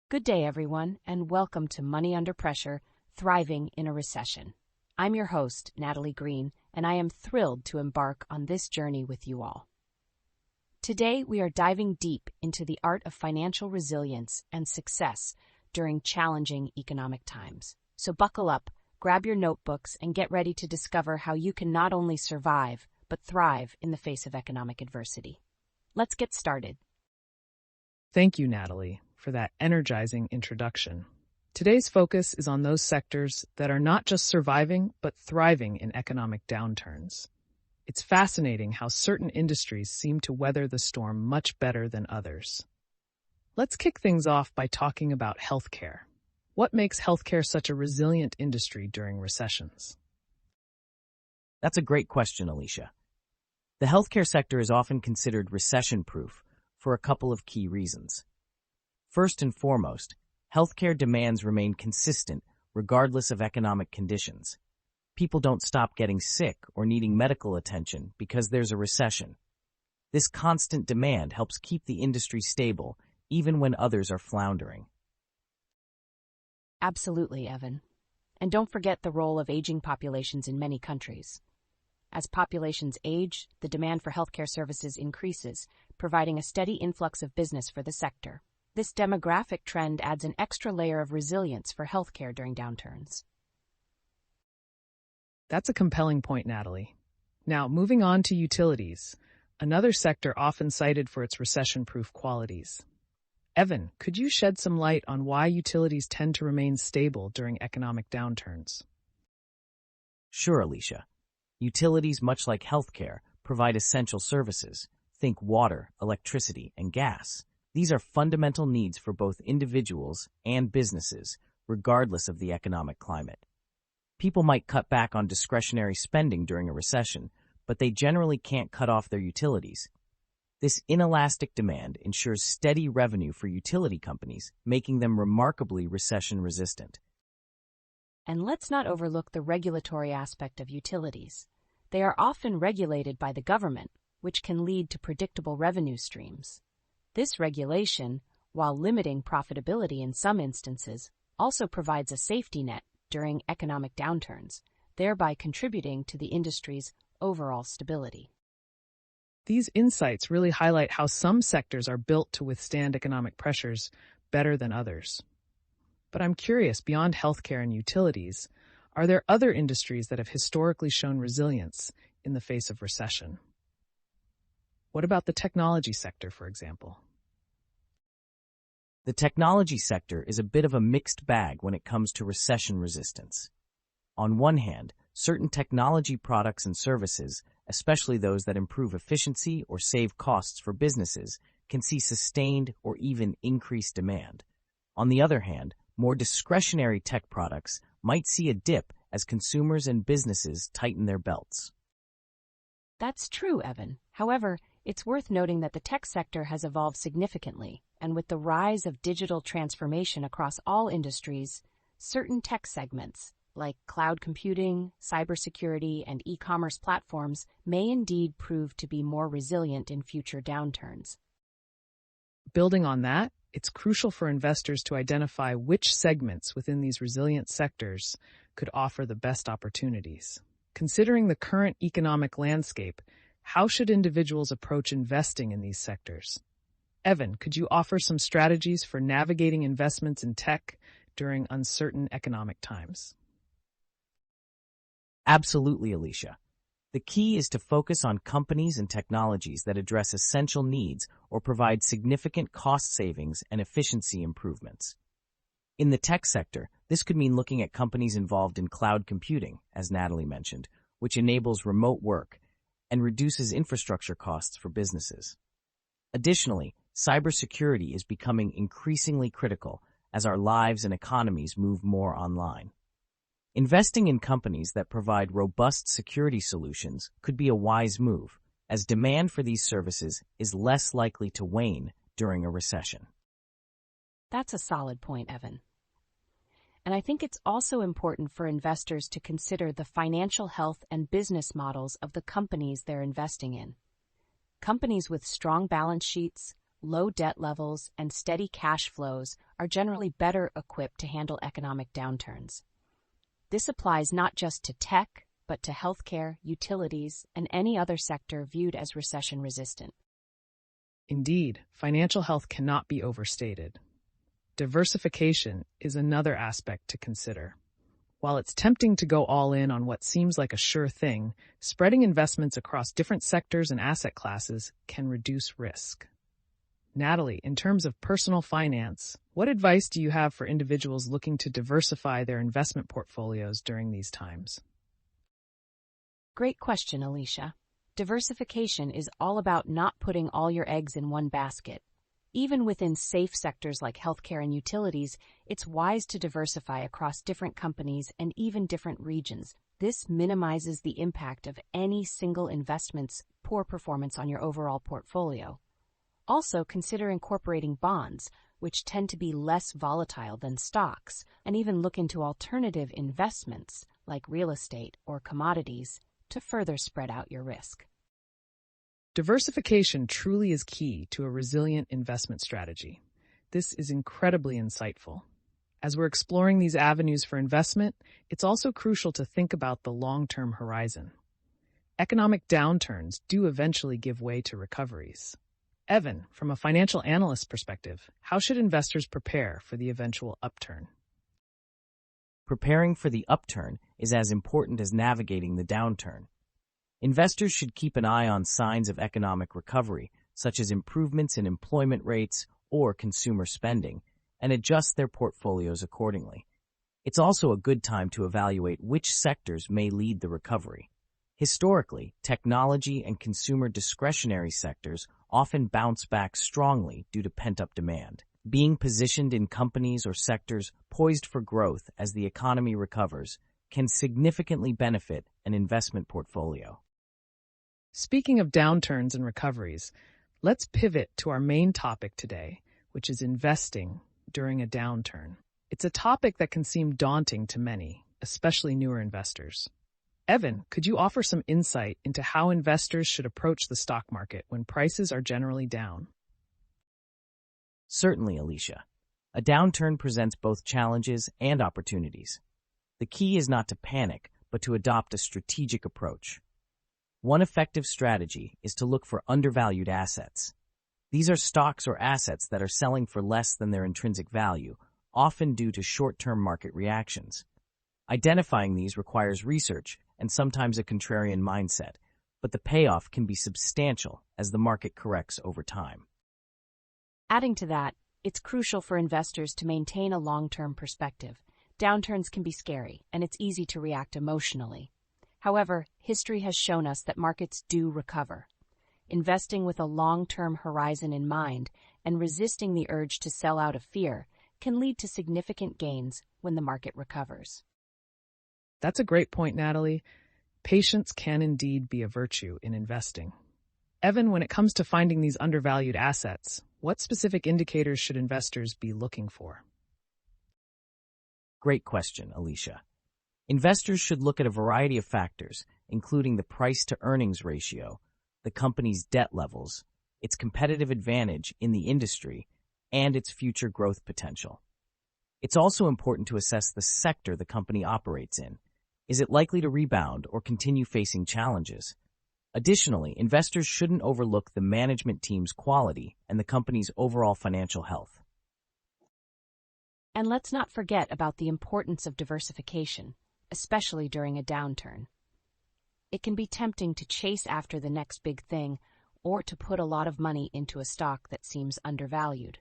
Good day, everyone, and welcome to Money Under Pressure, Thriving in a Recession. I'm your host, Natalie Green, and I am thrilled to embark on this journey with you all. Today, we are diving deep into the art of financial resilience and success during challenging economic times. So buckle up, grab your notebooks, and get ready to discover how you can not only survive, but thrive in the face of economic adversity. Let's get started. Thank you, Natalie, for that energizing introduction. Today's focus is on those sectors that are not just surviving, but thriving in economic downturns. It's fascinating how certain industries seem to weather the storm much better than others. Let's kick things off by talking about healthcare. What makes healthcare such a resilient industry during recessions? That's a great question, Alicia. The healthcare sector is often considered recession-proof for a couple of key reasons. First and foremost, healthcare demands remain consistent regardless of economic conditions. People don't stop getting sick or needing medical attention because there's a recession. This constant demand helps keep the industry stable even when others are floundering. Absolutely, Evan. And don't forget the role of aging populations in many countries. As populations age, the demand for healthcare services increases, providing a steady influx of business for the sector. This demographic trend adds an extra layer of resilience for healthcare during downturns. That's a compelling point, Natalie. Now, moving on to utilities, another sector often cited for its recession-proof qualities. Evan, could you shed some light on why utilities tend to remain stable during economic downturns? Sure, Alicia. Utilities, much like healthcare, provide essential services. Think water, electricity, and gas. These are fundamental needs for both individuals and businesses, regardless of the economic climate. People might cut back on discretionary spending during a recession, but they generally can't cut off their utilities. This inelastic demand ensures steady revenue for utility companies, making them remarkably recession-resistant. And let's not overlook the regulatory aspect of utilities. They are often regulated by the government, which can lead to predictable revenue streams. This regulation, while limiting profitability in some instances, also provides a safety net during economic downturns, thereby contributing to the industry's overall stability. These insights really highlight how some sectors are built to withstand economic pressures better than others. But I'm curious, beyond healthcare and utilities, are there other industries that have historically shown resilience in the face of recession? What about the technology sector, for example? The technology sector is a bit of a mixed bag when it comes to recession resistance. On one hand, certain technology products and services, especially those that improve efficiency or save costs for businesses, can see sustained or even increased demand. On the other hand, more discretionary tech products might see a dip as consumers and businesses tighten their belts. That's true, Evan. However, it's worth noting that the tech sector has evolved significantly, and with the rise of digital transformation across all industries, certain tech segments, like cloud computing, cybersecurity, and e-commerce platforms, may indeed prove to be more resilient in future downturns. Building on that, it's crucial for investors to identify which segments within these resilient sectors could offer the best opportunities. Considering the current economic landscape, how should individuals approach investing in these sectors? Evan, could you offer some strategies for navigating investments in tech during uncertain economic times? Absolutely, Alicia. The key is to focus on companies and technologies that address essential needs or provide significant cost savings and efficiency improvements. In the tech sector, this could mean looking at companies involved in cloud computing, as Natalie mentioned, which enables remote work and reduces infrastructure costs for businesses. Additionally, cybersecurity is becoming increasingly critical as our lives and economies move more online. Investing in companies that provide robust security solutions could be a wise move, as demand for these services is less likely to wane during a recession. That's a solid point, Evan. And I think it's also important for investors to consider the financial health and business models of the companies they're investing in. Companies with strong balance sheets, low debt levels, and steady cash flows are generally better equipped to handle economic downturns. This applies not just to tech, but to healthcare, utilities, and any other sector viewed as recession-resistant. Indeed, financial health cannot be overstated. Diversification is another aspect to consider. While it's tempting to go all in on what seems like a sure thing, spreading investments across different sectors and asset classes can reduce risk. Natalie, in terms of personal finance, what advice do you have for individuals looking to diversify their investment portfolios during these times? Great question, Alicia. Diversification is all about not putting all your eggs in one basket. Even within safe sectors like healthcare and utilities, it's wise to diversify across different companies and even different regions. This minimizes the impact of any single investment's poor performance on your overall portfolio. Also, consider incorporating bonds, which tend to be less volatile than stocks, and even look into alternative investments like real estate or commodities to further spread out your risk. Diversification truly is key to a resilient investment strategy. This is incredibly insightful. As we're exploring these avenues for investment, it's also crucial to think about the long-term horizon. Economic downturns do eventually give way to recoveries. Evan, from a financial analyst perspective, how should investors prepare for the eventual upturn? Preparing for the upturn is as important as navigating the downturn. Investors should keep an eye on signs of economic recovery, such as improvements in employment rates or consumer spending, and adjust their portfolios accordingly. It's also a good time to evaluate which sectors may lead the recovery. Historically, technology and consumer discretionary sectors often bounce back strongly due to pent-up demand. Being positioned in companies or sectors poised for growth as the economy recovers can significantly benefit an investment portfolio. Speaking of downturns and recoveries, let's pivot to our main topic today, which is investing during a downturn. It's a topic that can seem daunting to many, especially newer investors. Evan, could you offer some insight into how investors should approach the stock market when prices are generally down? Certainly, Alicia. A downturn presents both challenges and opportunities. The key is not to panic, but to adopt a strategic approach. One effective strategy is to look for undervalued assets. These are stocks or assets that are selling for less than their intrinsic value, often due to short-term market reactions. Identifying these requires research and sometimes a contrarian mindset, but the payoff can be substantial as the market corrects over time. Adding to that, it's crucial for investors to maintain a long-term perspective. Downturns can be scary, and it's easy to react emotionally. However, history has shown us that markets do recover. Investing with a long-term horizon in mind and resisting the urge to sell out of fear can lead to significant gains when the market recovers. That's a great point, Natalie. Patience can indeed be a virtue in investing. Evan, when it comes to finding these undervalued assets, what specific indicators should investors be looking for? Great question, Alicia. Investors should look at a variety of factors, including the price-to-earnings ratio, the company's debt levels, its competitive advantage in the industry, and its future growth potential. It's also important to assess the sector the company operates in. Is it likely to rebound or continue facing challenges? Additionally, investors shouldn't overlook the management team's quality and the company's overall financial health. And let's not forget about the importance of diversification, especially during a downturn. It can be tempting to chase after the next big thing or to put a lot of money into a stock that seems undervalued.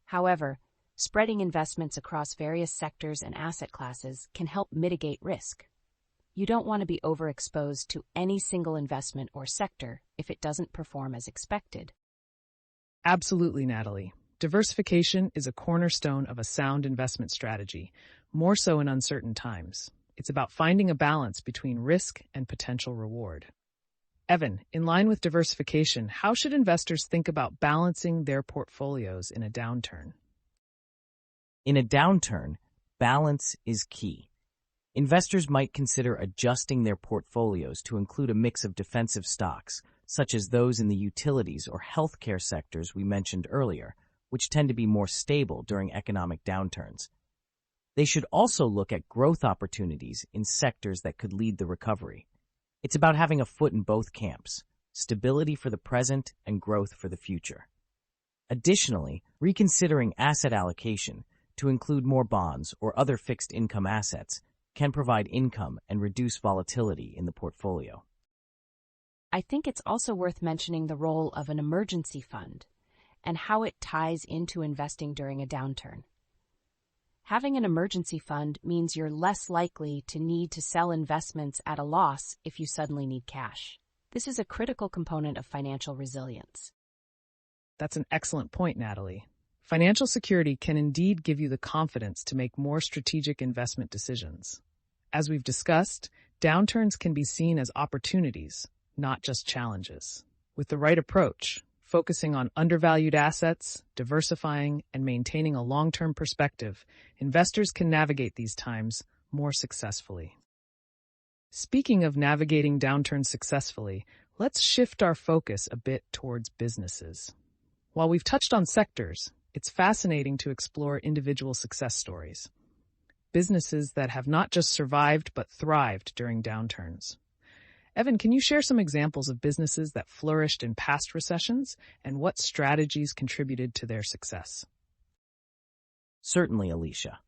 However, spreading investments across various sectors and asset classes can help mitigate risk. You don't want to be overexposed to any single investment or sector if it doesn't perform as expected. Absolutely, Natalie. Diversification is a cornerstone of a sound investment strategy, more so in uncertain times. It's about finding a balance between risk and potential reward. Evan, in line with diversification, how should investors think about balancing their portfolios in a downturn? In a downturn, balance is key. Investors might consider adjusting their portfolios to include a mix of defensive stocks, such as those in the utilities or healthcare sectors we mentioned earlier, which tend to be more stable during economic downturns. They should also look at growth opportunities in sectors that could lead the recovery. It's about having a foot in both camps, stability for the present and growth for the future. Additionally, reconsidering asset allocation to include more bonds or other fixed income assets can provide income and reduce volatility in the portfolio. I think it's also worth mentioning the role of an emergency fund and how it ties into investing during a downturn. Having an emergency fund means you're less likely to need to sell investments at a loss if you suddenly need cash. This is a critical component of financial resilience. That's an excellent point, Natalie. Financial security can indeed give you the confidence to make more strategic investment decisions. As we've discussed, downturns can be seen as opportunities, not just challenges. With the right approach, focusing on undervalued assets, diversifying, and maintaining a long-term perspective, investors can navigate these times more successfully. Speaking of navigating downturns successfully, let's shift our focus a bit towards businesses. While we've touched on sectors, it's fascinating to explore individual success stories. Businesses that have not just survived but thrived during downturns. Evan, can you share some examples of businesses that flourished in past recessions and what strategies contributed to their success? Certainly, Alicia.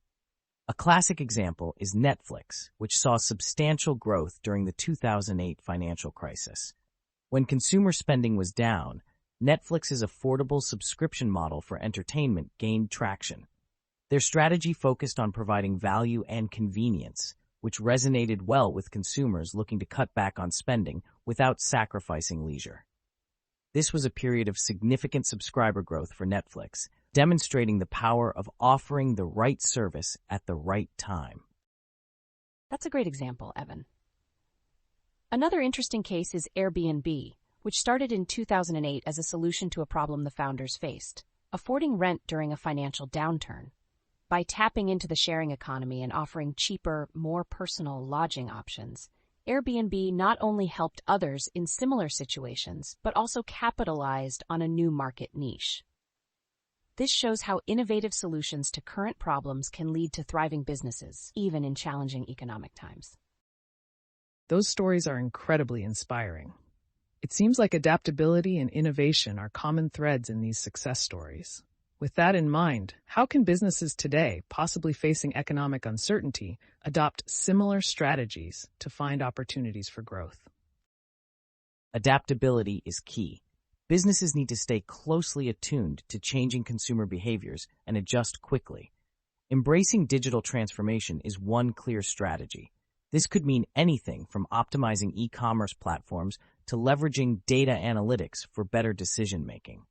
A classic example is Netflix, which saw substantial growth during the 2008 financial crisis. When consumer spending was down, Netflix's affordable subscription model for entertainment gained traction. Their strategy focused on providing value and convenience, which resonated well with consumers looking to cut back on spending without sacrificing leisure. This was a period of significant subscriber growth for Netflix, demonstrating the power of offering the right service at the right time. That's a great example, Evan. Another interesting case is Airbnb, which started in 2008 as a solution to a problem the founders faced, affording rent during a financial downturn. By tapping into the sharing economy and offering cheaper, more personal lodging options, Airbnb not only helped others in similar situations, but also capitalized on a new market niche. This shows how innovative solutions to current problems can lead to thriving businesses, even in challenging economic times. Those stories are incredibly inspiring. It seems like adaptability and innovation are common threads in these success stories. With that in mind, how can businesses today, possibly facing economic uncertainty, adopt similar strategies to find opportunities for growth? Adaptability is key. Businesses need to stay closely attuned to changing consumer behaviors and adjust quickly. Embracing digital transformation is one clear strategy. This could mean anything from optimizing e-commerce platforms to leveraging data analytics for better decision-making.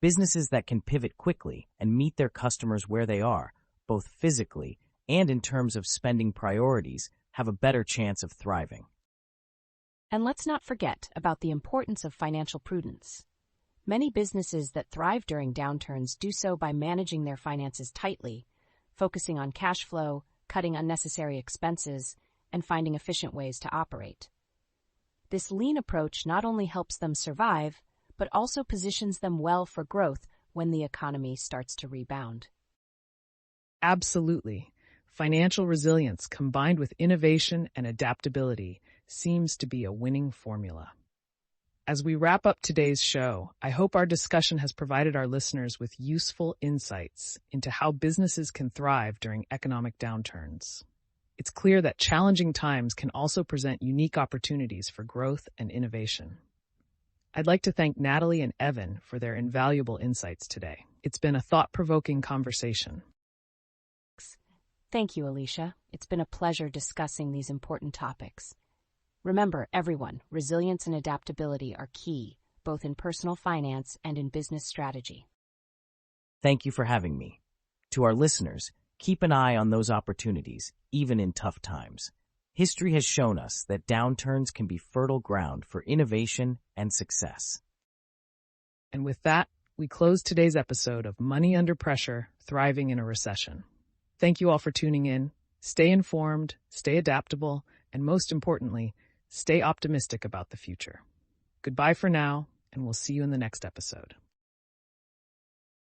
Businesses that can pivot quickly and meet their customers where they are, both physically and in terms of spending priorities, have a better chance of thriving. And let's not forget about the importance of financial prudence. Many businesses that thrive during downturns do so by managing their finances tightly, focusing on cash flow, cutting unnecessary expenses, and finding efficient ways to operate. This lean approach not only helps them survive, but also positions them well for growth when the economy starts to rebound. Absolutely. Financial resilience combined with innovation and adaptability seems to be a winning formula. As we wrap up today's show, I hope our discussion has provided our listeners with useful insights into how businesses can thrive during economic downturns. It's clear that challenging times can also present unique opportunities for growth and innovation. I'd like to thank Natalie and Evan for their invaluable insights today. It's been a thought-provoking conversation. Thank you, Alicia. It's been a pleasure discussing these important topics. Remember, everyone, resilience and adaptability are key, both in personal finance and in business strategy. Thank you for having me. To our listeners, keep an eye on those opportunities, even in tough times. History has shown us that downturns can be fertile ground for innovation and success. And with that, we close today's episode of Money Under Pressure, Thriving in a Recession. Thank you all for tuning in. Stay informed, stay adaptable, and most importantly, stay optimistic about the future. Goodbye for now, and we'll see you in the next episode.